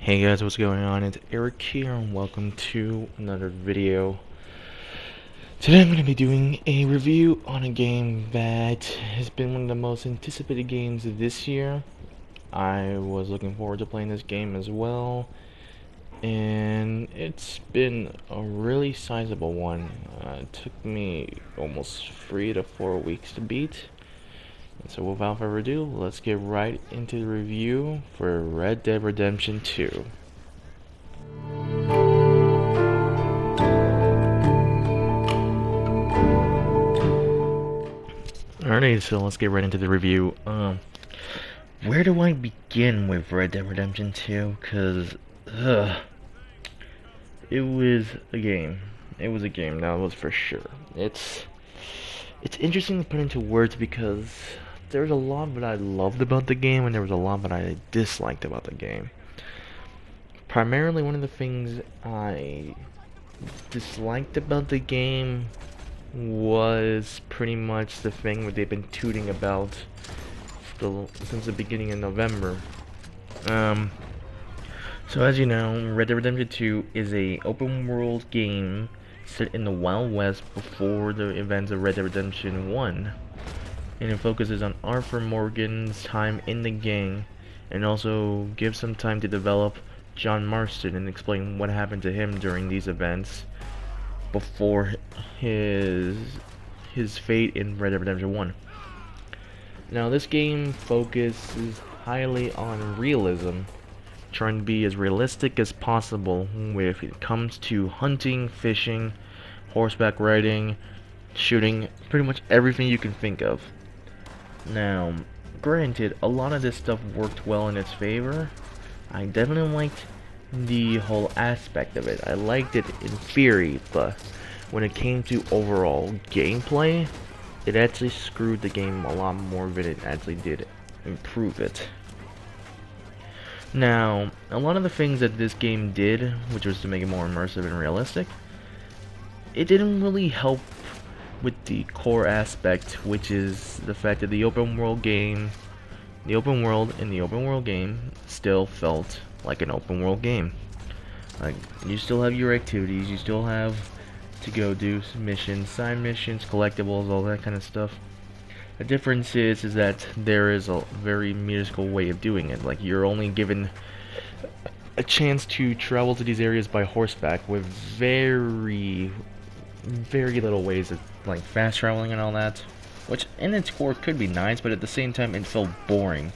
Hey guys, what's going on? It's Eric here and welcome to another video. Today I'm going to be doing a review on a game that has been one of the most anticipated games of this year. I was looking forward to playing this game as well, and it's been a really sizable one. It took me almost 3 to 4 weeks to beat. So without further ado, let's get right into the review for Red Dead Redemption 2. Alright, so let's get right into the review. Where do I begin with Red Dead Redemption 2? Cause, it was a game. It was a game, that was for sure. It's interesting to put into words because there's a lot that I loved about the game and there was a lot that I disliked about the game. Primarily, one of the things I disliked about the game was pretty much the thing what they've been tooting about since the beginning of November. So as you know, Red Dead Redemption 2 is a open world game set in the Wild West before the events of Red Dead Redemption 1. And it focuses on Arthur Morgan's time in the gang and also gives some time to develop John Marston and explain what happened to him during these events before his fate in Red Dead Redemption 1. Now this game focuses highly on realism, trying to be as realistic as possible when it comes to hunting, fishing, horseback riding, shooting, pretty much everything you can think of. Now, granted, a lot of this stuff worked well in its favor. I definitely liked the whole aspect of it. I liked it in theory, but when it came to overall gameplay, it actually screwed the game a lot more than it actually did improve it. Now, a lot of the things that this game did, which was to make it more immersive and realistic, it didn't really help with the core aspect, which is the fact that the open world game still felt like an open world game. Like, you still have your activities, you still have to go do missions, side missions, collectibles, all that kind of stuff. The difference is that there is a very musical way of doing it. Like, you're only given a chance to travel to these areas by horseback with very little ways of, like, fast traveling and all that. Which, in its core, could be nice, but at the same time, it felt boring.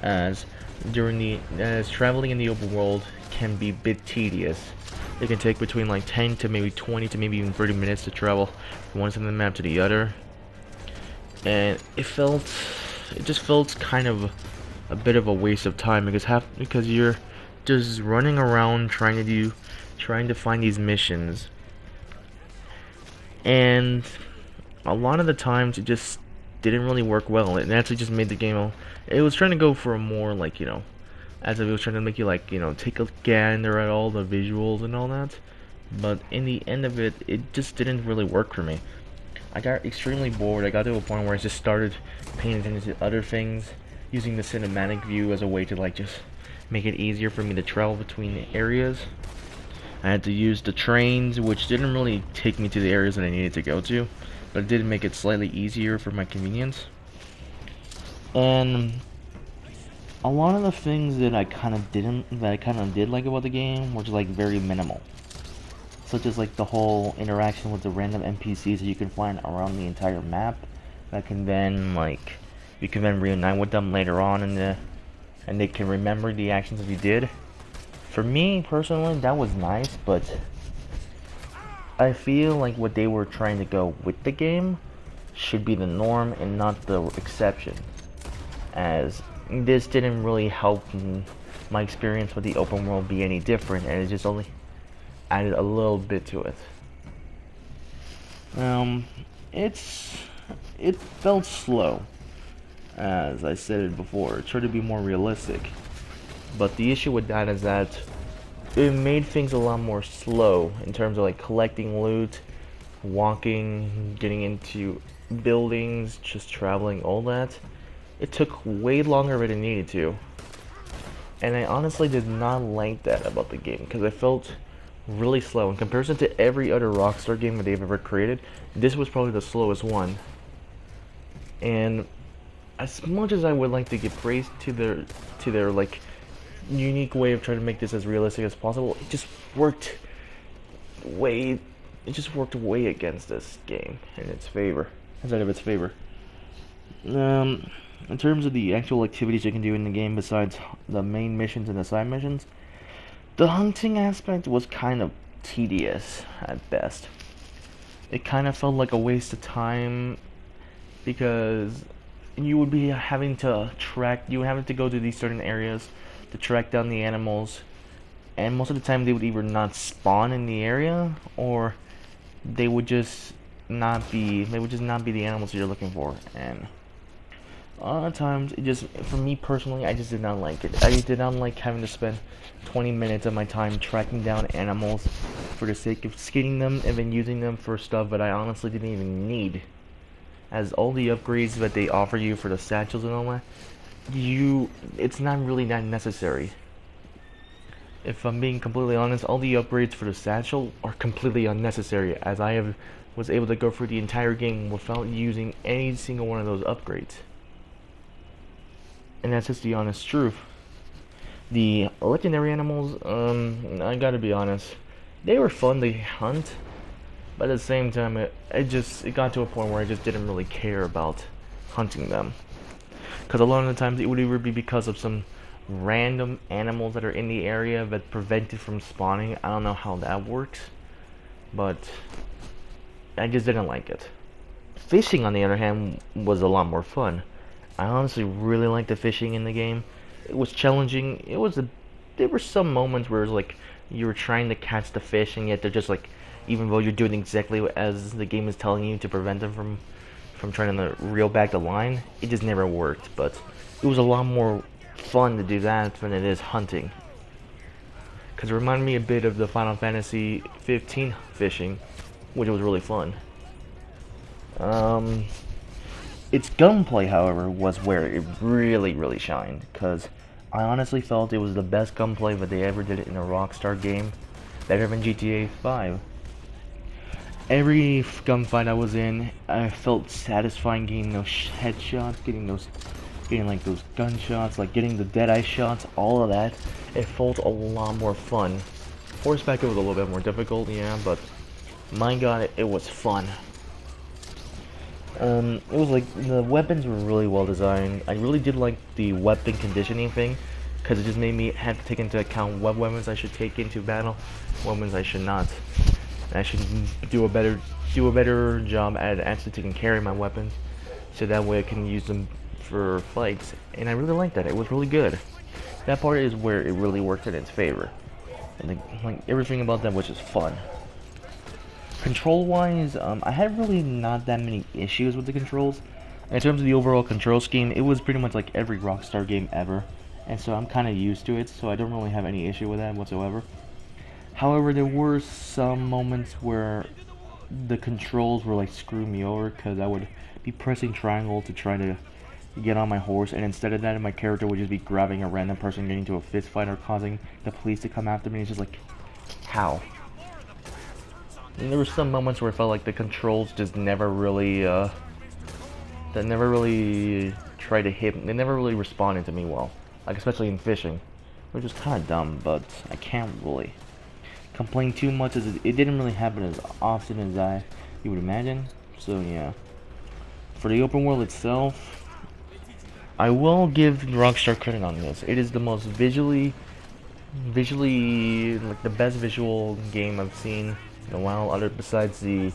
As traveling in the open world can be a bit tedious. It can take between like 10 to maybe 20 to maybe even 30 minutes to travel from one side of the map to the other. And it just felt kind of a bit of a waste of time because you're just running around trying to find these missions. And a lot of the times it just didn't really work well. It actually just made the game it was trying to go for a more, like, you know, as if it was trying to make you, like, you know, take a gander at all the visuals and all that. But in the end of it, it just didn't really work for me. I got extremely bored. I got to a point where I just started paying attention to other things, using the cinematic view as a way to, like, just make it easier for me to travel between areas. I had to use the trains, which didn't really take me to the areas that I needed to go to, but it did make it slightly easier for my convenience. And a lot of the things that I kind of did like about the game were just, like, very minimal. Such as, like, the whole interaction with the random NPCs that you can find around the entire map that can then, like, you can then reunite with them later on and they can remember the actions that you did. For me, personally, that was nice, but I feel like what they were trying to go with the game should be the norm and not the exception, as this didn't really help my experience with the open world be any different, and it just only added a little bit to it. It felt slow, as I said it before. It tried to be more realistic, but the issue with that is that it made things a lot more slow in terms of, like, collecting loot, walking, getting into buildings, just traveling, all that. It took way longer than it needed to. And I honestly did not like that about the game, because I felt really slow. In comparison to every other Rockstar game that they've ever created, this was probably the slowest one. And as much as I would like to give praise to their like unique way of trying to make this as realistic as possible, way it just worked way against this game in its favor, instead of its favor. In terms of the actual activities you can do in the game besides the main missions and the side missions, the hunting aspect was kind of tedious at best. It kind of felt like a waste of time because you would be having to go to these certain areas to track down the animals, and most of the time they would either not spawn in the area, or they would just not be the animals you're looking for. And a lot of times, for me personally, I just did not like it. I did not like having to spend 20 minutes of my time tracking down animals for the sake of skinning them and then using them for stuff that I honestly didn't even need. As all the upgrades that they offer you for the satchels and all that, it's not really that necessary. If I'm being completely honest, all the upgrades for the satchel are completely unnecessary, as was able to go through the entire game without using any single one of those upgrades. And that's just the honest truth. The legendary animals, I gotta be honest, they were fun to hunt, but at the same time, it got to a point where I just didn't really care about hunting them. Because a lot of the times it would either be because of some random animals that are in the area that prevent it from spawning. I don't know how that works, but I just didn't like it. Fishing, on the other hand, was a lot more fun. I honestly really liked the fishing in the game. It was challenging. There were some moments where it was like you were trying to catch the fish, and yet they're just like, even though you're doing exactly as the game is telling you to prevent them from trying to reel back the line, it just never worked. But it was a lot more fun to do that than it is hunting. Because it reminded me a bit of the Final Fantasy 15 fishing, which was really fun. Its gunplay, however, was where it really, really shined, because I honestly felt it was the best gunplay that they ever did in a Rockstar game, better than GTA 5. Every gunfight I was in, I felt satisfying getting those headshots, getting like those gunshots, like getting the dead-eye shots, all of that. It felt a lot more fun. Horseback, it was a little bit more difficult, yeah, but my god, it was fun. It was like, the weapons were really well designed. I really did like the weapon conditioning thing, because it just made me have to take into account what weapons I should take into battle, what weapons I should not. And I should do a better job at actually taking care of my weapons, so that way I can use them for fights. And I really liked that. It was really good. That part is where it really worked in its favor. And like everything about that was just fun. Control-wise, I had really not that many issues with the controls. In terms of the overall control scheme, it was pretty much like every Rockstar game ever, and so I'm kind of used to it, so I don't really have any issue with that whatsoever. However, there were some moments where the controls were like screwing me over, because I would be pressing triangle to try to get on my horse, and instead of that, my character would just be grabbing a random person, getting into a fist fight, or causing the police to come after me. It's just like, how? And there were some moments where I felt like the controls just never really, they never really responded to me well. Like, especially in fishing. Which was kind of dumb, but I can't really complain too much, as it didn't really happen as often as you would imagine. So, yeah. For the open world itself, I will give Rockstar credit on this. It is the most visually, like, the best visual game I've seen in a while, besides the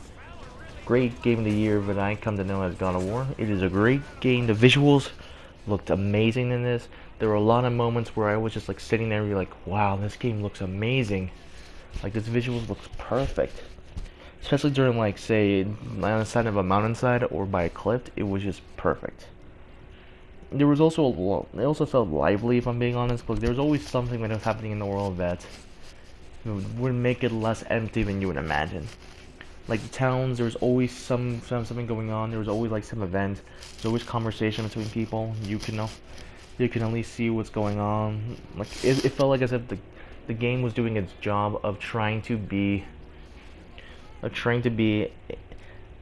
great game of the year that I come to know as God of War. It is a great game. The visuals looked amazing in this. There were a lot of moments where I was just like sitting there and be like, wow, this game looks amazing. Like, this visuals looks perfect. Especially during, like, say, on the side of a mountainside or by a cliff, it was just perfect. There was also it also felt lively, if I'm being honest, because there was always something that was happening in the world that would make it less empty than you would imagine. Like the towns, there was always something going on. There was always like some event. There's always conversation between people. You You can at least see what's going on. Like it felt like as if the game was doing its job of trying to be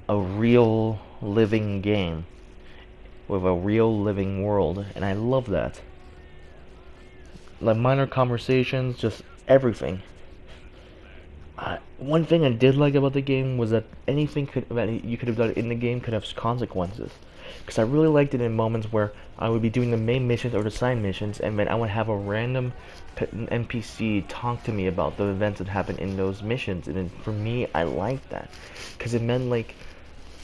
a real living game with a real living world, and I love that. Like minor conversations, just everything. One thing I did like about the game was that anything that you could have done in the game could have consequences. Because I really liked it in moments where I would be doing the main missions or the side missions, and then I would have a random NPC talk to me about the events that happened in those missions. And for me, I liked that, because it meant like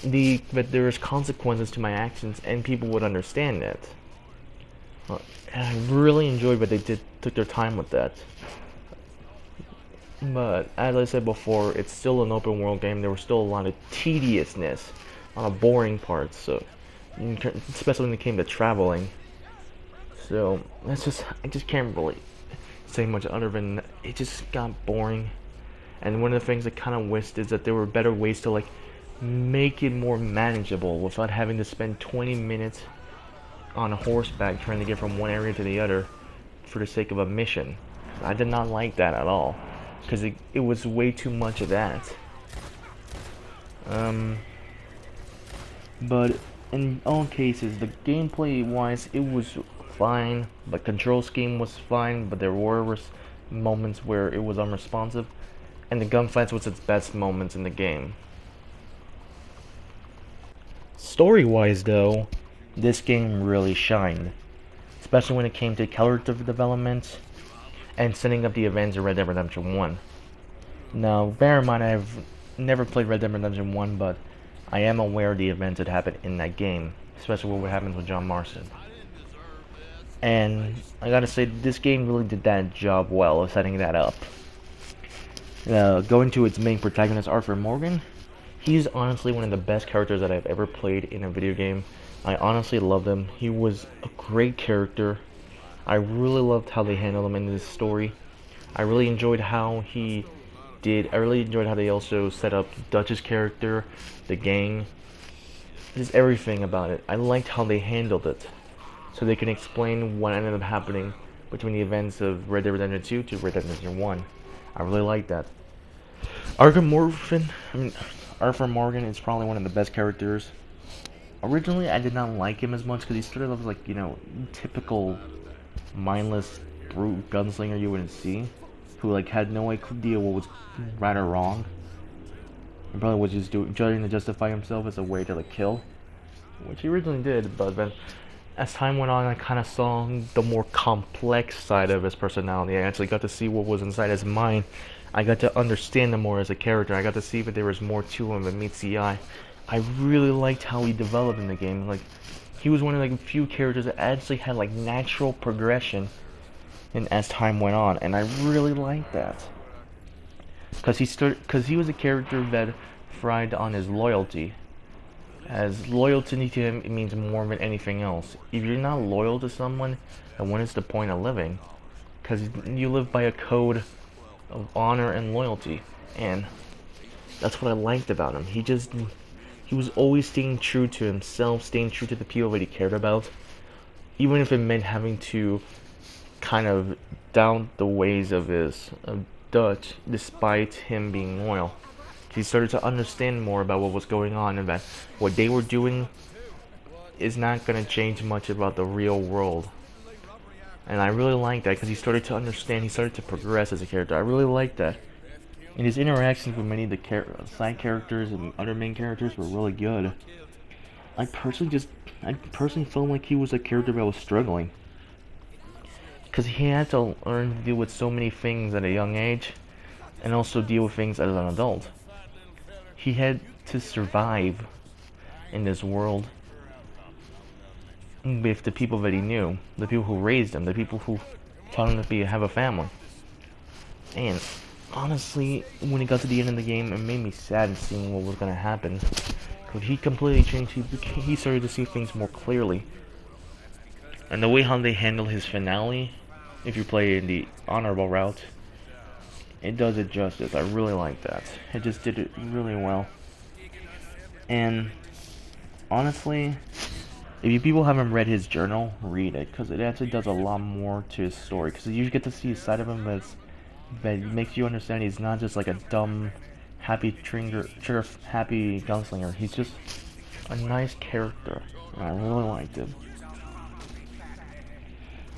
that there was consequences to my actions, and people would understand that. And I really enjoyed that they took their time with that. But as I said before, it's still an open world game. There was still a lot of tediousness, a lot of boring parts. So, especially when it came to traveling. So I just can't really say much other than it just got boring. And one of the things I kind of wished is that there were better ways to like make it more manageable without having to spend 20 minutes on a horseback trying to get from one area to the other for the sake of a mission. I did not like that at all, because it was way too much of that. But in all cases, the gameplay wise, it was fine. The control scheme was fine, but there were moments where it was unresponsive, and the gunfights was its best moments in the game. Story wise though, this game really shined, especially when it came to character development and setting up the events of Red Dead Redemption 1. Now, bear in mind, I've never played Red Dead Redemption 1, but I am aware of the events that happened in that game, especially what happens with John Marston. And I gotta say, this game really did that job well of setting that up. Going to its main protagonist, Arthur Morgan, he's honestly one of the best characters that I've ever played in a video game. I honestly loved him. He was a great character. I really loved how they handled him in this story. I really enjoyed how he did. I really enjoyed how they also set up Dutch's character, the gang, just everything about it. I liked how they handled it, so they can explain what ended up happening between the events of Red Dead Redemption 2 to Red Dead Redemption 1. I really liked that. Arthur Morgan is probably one of the best characters. Originally, I did not like him as much because he started off like, typical mindless brute gunslinger you wouldn't see, who like had no idea what was right or wrong, and probably was just trying to justify himself as a way to like kill, which he originally did. But then, as time went on, I kind of saw the more complex side of his personality. I actually got to see what was inside his mind. I got to understand him more as a character. I got to see that there was more to him than meets the eye. I really liked how he developed in the game. Like, he was one of the few characters that actually had like natural progression, and as time went on, and I really liked that. Because he was a character that thrived on his loyalty. As loyalty to him, it means more than anything else. If you're not loyal to someone, then what is the point of living? Because you live by a code of honor and loyalty, and that's what I liked about him. He was always staying true to himself, staying true to the people that he cared about, even if it meant having to kind of down the ways of Dutch, despite him being loyal. He started to understand more about what was going on, and that what they were doing is not going to change much about the real world. And I really liked that because he started to understand, he started to progress as a character. I really liked that. And his interactions with many of the side characters and other main characters were really good. I personally felt like he was a character that was struggling, because he had to learn to deal with so many things at a young age, and also deal with things as an adult. He had to survive in this world with the people that he knew, the people who raised him, the people who taught him to have a family. And honestly, when it got to the end of the game, it made me sad seeing what was going to happen. Because he completely changed. He started to see things more clearly. And the way how they handle his finale, if you play in the honorable route, it does it justice. I really like that. It just did it really well. And honestly, If you people haven't read his journal, read it, because it actually does a lot more to his story. Because you get to see a side of him that makes you understand he's not just like a dumb, happy happy gunslinger. He's just a nice character. And I really liked him.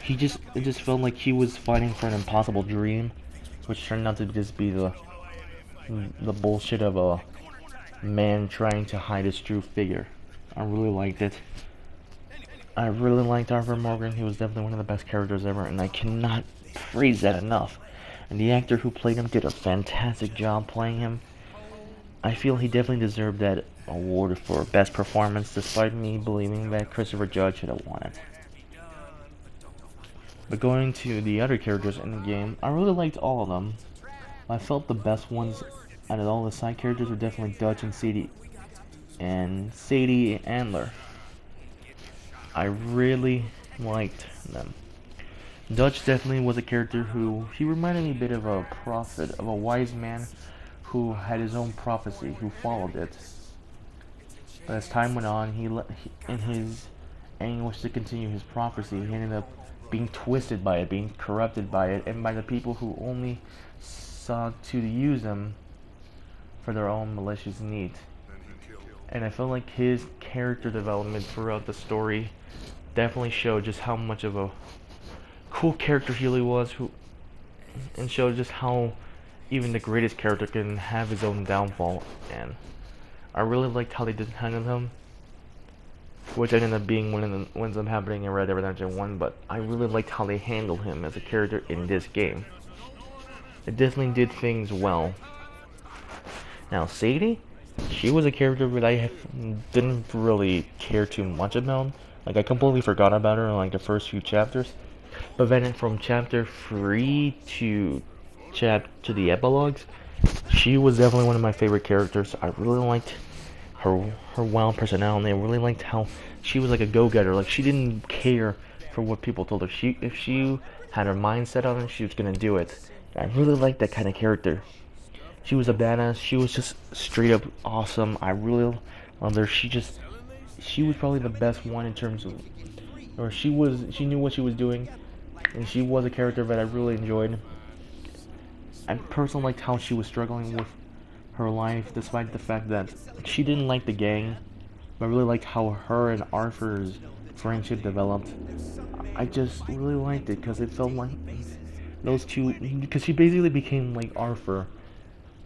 It just felt like he was fighting for an impossible dream, which turned out to just be the bullshit of a man trying to hide his true figure. I really liked it. I really liked Arthur Morgan. He was definitely one of the best characters ever, and I cannot praise that enough. And the actor who played him did a fantastic job playing him. I feel he definitely deserved that award for best performance, despite me believing that Christopher Judge should have won it. But going to the other characters in the game, I really liked all of them. I felt the best ones out of all the side characters were definitely Dutch and Sadie. And Sadie Andler. I really liked them. Dutch definitely was a character who, he reminded me a bit of a prophet, of a wise man who had his own prophecy, who followed it. But as time went on, in his anguish to continue his prophecy, he ended up being twisted by it, being corrupted by it, and by the people who only sought to use them for their own malicious needs. And I felt like his character development throughout the story definitely showed just how much of a cool character he really was, and showed just how even the greatest character can have his own downfall. And I really liked how they did handle him, which ended up being what ends up happening in Red Dead Redemption 1, but I really liked how they handled him as a character in this game. It definitely did things well. Now, Sadie, she was a character that I didn't really care too much about. Like, I completely forgot about her in like the first few chapters. But then from chapter 3 to the epilogues, she was definitely one of my favorite characters. I really liked her wild personality. I really liked how she was like a go-getter. Like, she didn't care for what people told her. If she had her mind set on it, she was gonna do it. I really liked that kind of character. She was a badass. She was just straight up awesome. I really loved her. She was probably the best one in terms of, or she knew what she was doing, and she was a character that I really enjoyed. I personally liked how she was struggling with her life, despite the fact that she didn't like the gang. But I really liked how her and Arthur's friendship developed. I just really liked it because it felt like those two, because she basically became like Arthur,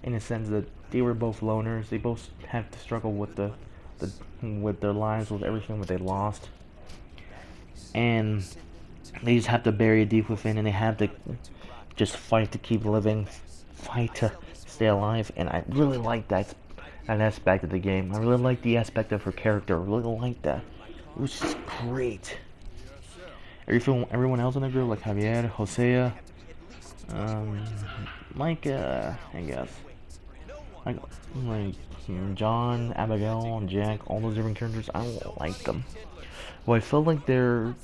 in a sense that they were both loners. They both had to struggle with with their lives, with everything that they lost, and they just have to bury it deep within, and they have to just fight to keep living, fight to stay alive. And I really like that aspect of the game. I really like the aspect of her character. I really like that. It was just great. Everyone else in the group, like Javier, Hosea, Micah, I guess, like John, Abigail, Jack, all those different characters, I like them. Well, I felt like their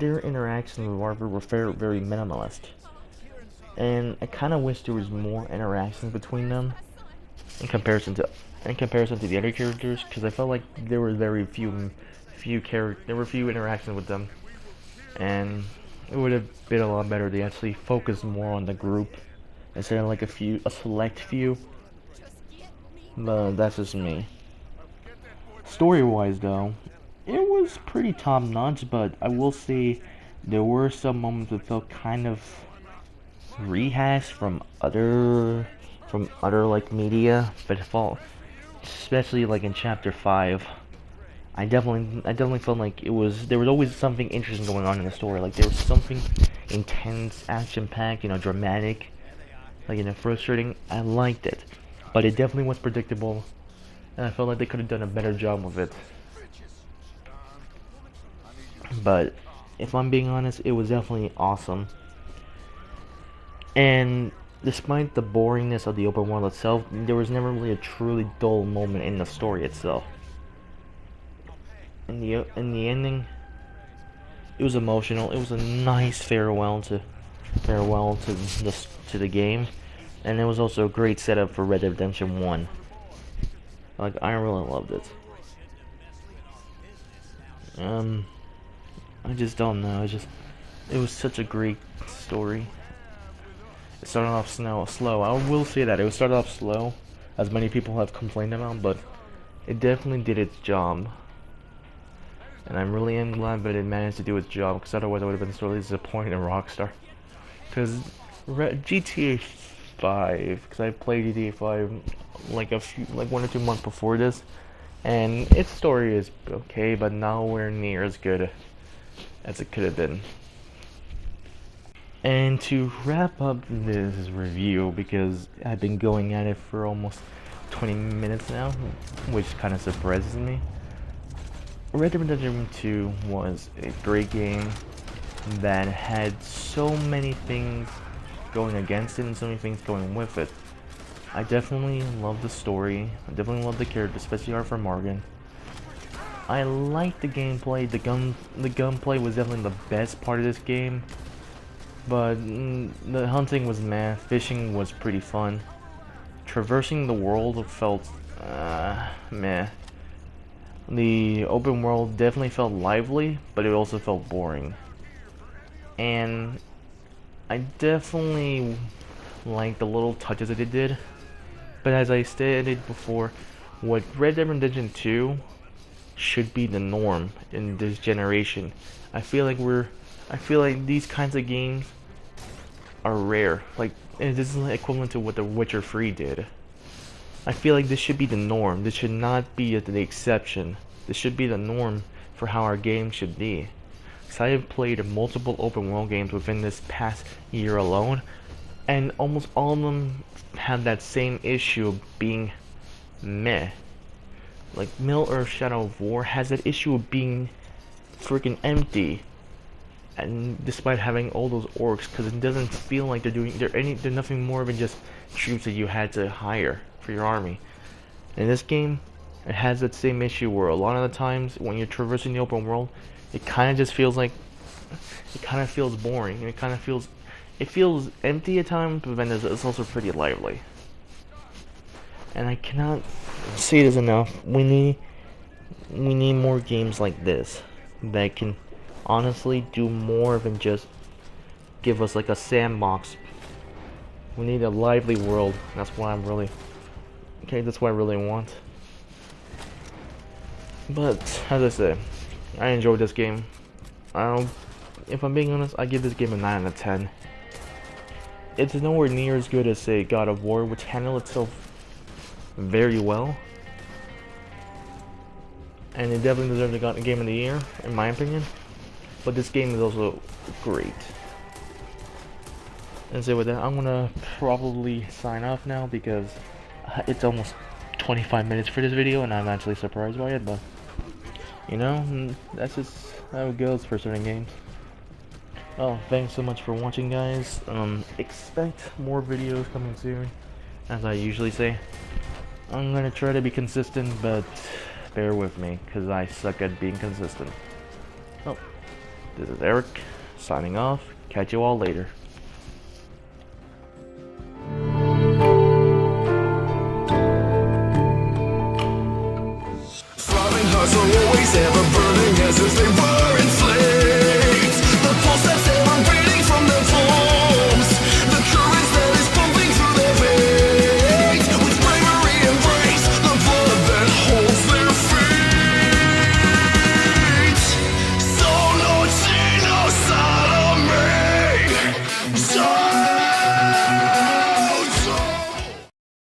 interactions with Arthur were very minimalist, and I kind of wish there was more interactions between them in comparison to the other characters, because I felt like there were very few interactions with them, and it would have been a lot better if they actually focused more on the group instead of like a select few. But that's just me. Story-wise, though, it was pretty top-notch, but I will say there were some moments that felt kind of rehashed from other like media, but it felt, especially like in chapter 5, I definitely felt like there was always something interesting going on in the story. Like, there was something intense, action-packed, dramatic, like, frustrating. I liked it, but it definitely was predictable, and I felt like they could have done a better job with it. But if I'm being honest, it was definitely awesome. And despite the boringness of the open world itself, there was never really a truly dull moment in the story itself. In the ending, it was emotional. It was a nice farewell to the game, and it was also a great setup for Red Dead Redemption 1. Like, I really loved it. I just don't know. It was such a great story. It started off slow. I will say that it started off slow, as many people have complained about, but it definitely did its job. And I really am glad that it managed to do its job, because otherwise I would have been sorely disappointed in Rockstar. Because GTA 5, because I played GTA 5 like 1 or 2 months before this, and its story is okay, but nowhere near as good as it could have been. And to wrap up this review, because I've been going at it for almost 20 minutes now, which kind of surprises me. Red Dead Redemption 2 was a great game that had so many things going against it and so many things going with it. I definitely love the story. I definitely love the characters, especially Arthur Morgan. I like the gameplay. The gunplay was definitely the best part of this game. But the hunting was meh. Fishing was pretty fun. Traversing the world felt meh. The open world definitely felt lively, but it also felt boring. And I definitely liked the little touches that it did. But as I stated before, what Red Dead Redemption 2 should be the norm in this generation. I feel like these kinds of games are rare. Like, this is equivalent to what The Witcher 3 did. I feel like this should be the norm. This should not be the exception. This should be the norm for how our games should be. Because I have played multiple open world games within this past year alone, and almost all of them have that same issue of being meh. Like Middle-earth Shadow of War has that issue of being freaking empty, and despite having all those orcs, because it doesn't feel like they're nothing more than just troops that you had to hire for your army. In this game, it has that same issue where a lot of the times when you're traversing the open world, it kind of just feels like it kind of feels boring, and it feels empty at times, but then it's also pretty lively. And I cannot say this enough. We need more games like this that can honestly do more than just give us like a sandbox. We need a lively world. That's what I really want. But as I said, I enjoyed this game. If I'm being honest, I give this game a 9 out of 10. It's nowhere near as good as, say, God of War, which handled itself very well, and it definitely deserves the Game of the Year, in my opinion. But this game is also great. And so with that, I'm gonna probably sign off now, because it's almost 25 minutes for this video, and I'm actually surprised by it. But you know, that's just how it goes for certain games. Oh, thanks so much for watching, guys. Expect more videos coming soon, as I usually say. I'm gonna try to be consistent, but bear with me, because I suck at being consistent. Oh, this is Eric, signing off. Catch you all later.